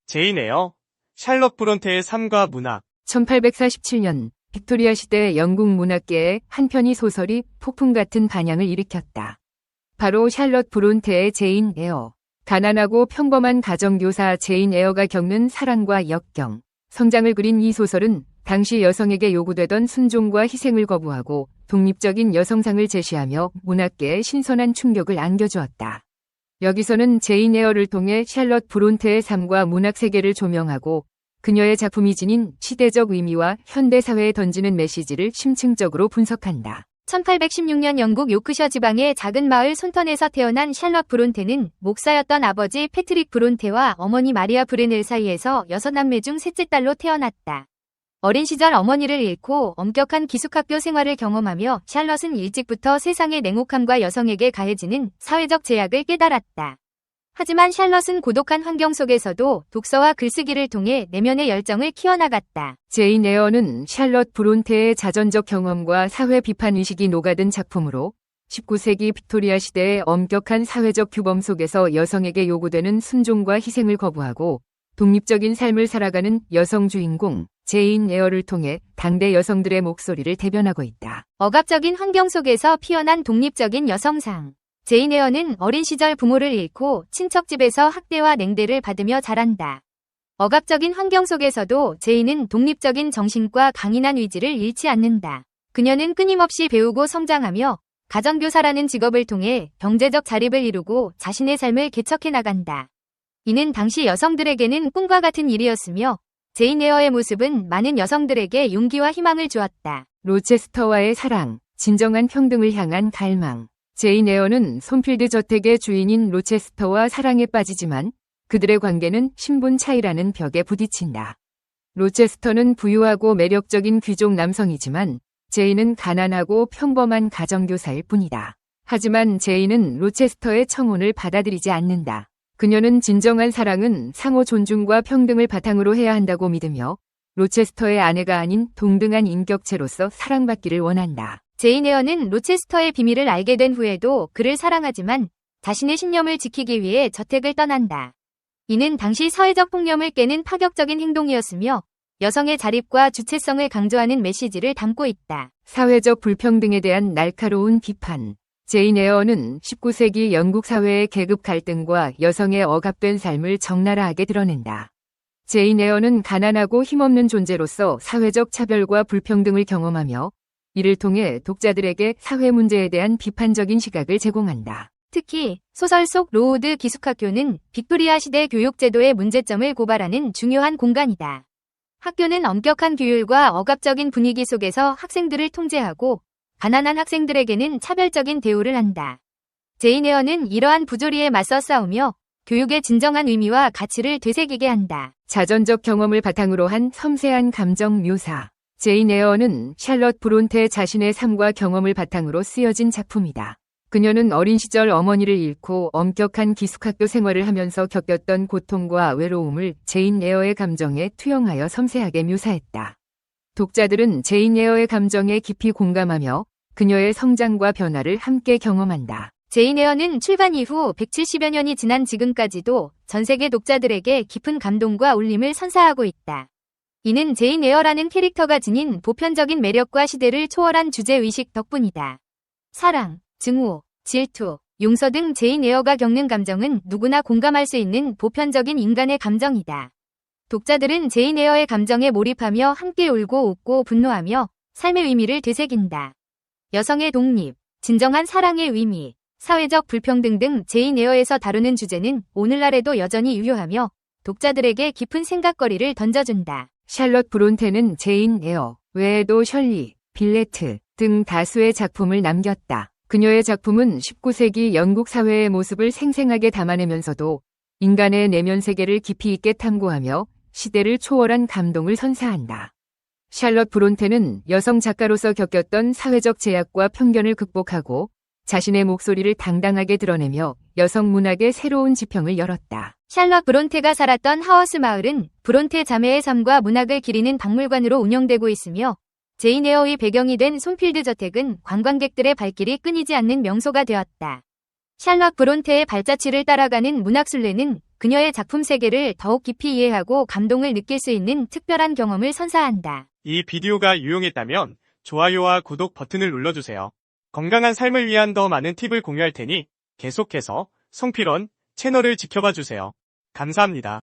제인 에어, 샬럿 브론테의 삶과 문학. 1847년 빅토리아 시대 영국 문학계에 한 편의 소설이 폭풍 같은 반향을 일으켰다. 바로 샬럿 브론테의 제인 에어. 가난하고 평범한 가정교사 제인 에어가 겪는 사랑과 역경, 성장을 그린 이 소설은 당시 여성에게 요구되던 순종과 희생을 거부하고 독립적인 여성상을 제시하며 문학계에 신선한 충격을 안겨주었다. 여기서는 제인 에어를 통해 샬럿 브론테의 삶과 문학 세계를 조명하고 그녀의 작품이 지닌 시대적 의미와 현대사회에 던지는 메시지를 심층적으로 분석한다. 1816년 영국 요크셔 지방의 작은 마을 손턴에서 태어난 샬럿 브론테는 목사였던 아버지 패트릭 브론테와 어머니 마리아 브레넬 사이에서 6남매 중 셋째 딸로 태어났다. 어린 시절 어머니를 잃고 엄격한 기숙학교 생활을 경험하며 샬럿은 일찍부터 세상의 냉혹함과 여성에게 가해지는 사회적 제약을 깨달았다. 하지만 샬럿은 고독한 환경 속에서도 독서와 글쓰기를 통해 내면의 열정을 키워나갔다. 제인 에어는 샬럿 브론테의 자전적 경험과 사회 비판 의식이 녹아든 작품으로 19세기 빅토리아 시대의 엄격한 사회적 규범 속에서 여성에게 요구되는 순종과 희생을 거부하고 독립적인 삶을 살아가는 여성 주인공 제인 에어를 통해 당대 여성들의 목소리를 대변하고 있다. 억압적인 환경 속에서 피어난 독립적인 여성상. 제인 에어는 어린 시절 부모를 잃고 친척집에서 학대와 냉대를 받으며 자란다. 억압적인 환경 속에서도 제인은 독립적인 정신과 강인한 의지를 잃지 않는다. 그녀는 끊임없이 배우고 성장하며 가정교사라는 직업을 통해 경제적 자립을 이루고 자신의 삶을 개척해 나간다. 이는 당시 여성들에게는 꿈과 같은 일이었으며 제인 에어의 모습은 많은 여성들에게 용기와 희망을 주었다. 로체스터와의 사랑, 진정한 평등을 향한 갈망. 제인 에어는 손필드 저택의 주인인 로체스터와 사랑에 빠지지만 그들의 관계는 신분 차이라는 벽에 부딪힌다. 로체스터는 부유하고 매력적인 귀족 남성이지만 제인은 가난하고 평범한 가정교사일 뿐이다. 하지만 제인은 로체스터의 청혼을 받아들이지 않는다. 그녀는 진정한 사랑은 상호 존중과 평등을 바탕으로 해야 한다고 믿으며 로체스터의 아내가 아닌 동등한 인격체로서 사랑받기를 원한다. 제인 에어는 로체스터의 비밀을 알게 된 후에도 그를 사랑하지만 자신의 신념을 지키기 위해 저택을 떠난다. 이는 당시 사회적 폭력을 깨는 파격적인 행동이었으며 여성의 자립과 주체성을 강조하는 메시지를 담고 있다. 사회적 불평등에 대한 날카로운 비판. 제인 에어는 19세기 영국 사회의 계급 갈등과 여성의 억압된 삶을 적나라하게 드러낸다. 제인 에어는 가난하고 힘없는 존재로서 사회적 차별과 불평등을 경험하며 이를 통해 독자들에게 사회 문제에 대한 비판적인 시각을 제공한다. 특히 소설 속 로우드 기숙학교는 빅토리아 시대 교육제도의 문제점을 고발하는 중요한 공간이다. 학교는 엄격한 규율과 억압적인 분위기 속에서 학생들을 통제하고 가난한 학생들에게는 차별적인 대우를 한다. 제인 에어는 이러한 부조리에 맞서 싸우며 교육의 진정한 의미와 가치를 되새기게 한다. 자전적 경험을 바탕으로 한 섬세한 감정 묘사. 제인 에어는 샬럿 브론테 자신의 삶과 경험을 바탕으로 쓰여진 작품이다. 그녀는 어린 시절 어머니를 잃고 엄격한 기숙학교 생활을 하면서 겪었던 고통과 외로움을 제인 에어의 감정에 투영하여 섬세하게 묘사했다. 독자들은 제인 에어의 감정에 깊이 공감하며 그녀의 성장과 변화를 함께 경험한다. 제인 에어는 출간 이후 170여 년이 지난 지금까지도 전 세계 독자들에게 깊은 감동과 울림을 선사하고 있다. 이는 제인 에어라는 캐릭터가 지닌 보편적인 매력과 시대를 초월한 주제의식 덕분이다. 사랑, 증오, 질투, 용서 등 제인 에어가 겪는 감정은 누구나 공감할 수 있는 보편적인 인간의 감정이다. 독자들은 제인 에어의 감정에 몰입하며 함께 울고 웃고 분노하며 삶의 의미를 되새긴다. 여성의 독립, 진정한 사랑의 의미, 사회적 불평등 등 제인 에어에서 다루는 주제는 오늘날에도 여전히 유효하며 독자들에게 깊은 생각거리를 던져준다. 샬럿 브론테는 제인 에어 외에도 셜리, 빌레트 등 다수의 작품을 남겼다. 그녀의 작품은 19세기 영국 사회의 모습을 생생하게 담아내면서도 인간의 내면 세계를 깊이 있게 탐구하며 시대를 초월한 감동을 선사한다. 샬럿 브론테는 여성 작가로서 겪었던 사회적 제약과 편견을 극복하고 자신의 목소리를 당당하게 드러내며 여성 문학의 새로운 지평을 열었다. 샬럿 브론테가 살았던 하워스 마을은 브론테 자매의 삶과 문학을 기리는 박물관으로 운영되고 있으며 제인 에어의 배경이 된 손필드 저택은 관광객들의 발길이 끊이지 않는 명소가 되었다. 샬럿 브론테의 발자취를 따라가는 문학순례는 그녀의 작품 세계를 더욱 깊이 이해하고 감동을 느낄 수 있는 특별한 경험을 선사한다. 이 비디오가 유용했다면 좋아요와 구독 버튼을 눌러주세요. 건강한 삶을 위한 더 많은 팁을 공유할 테니 계속해서 성필원 채널을 지켜봐 주세요. 감사합니다.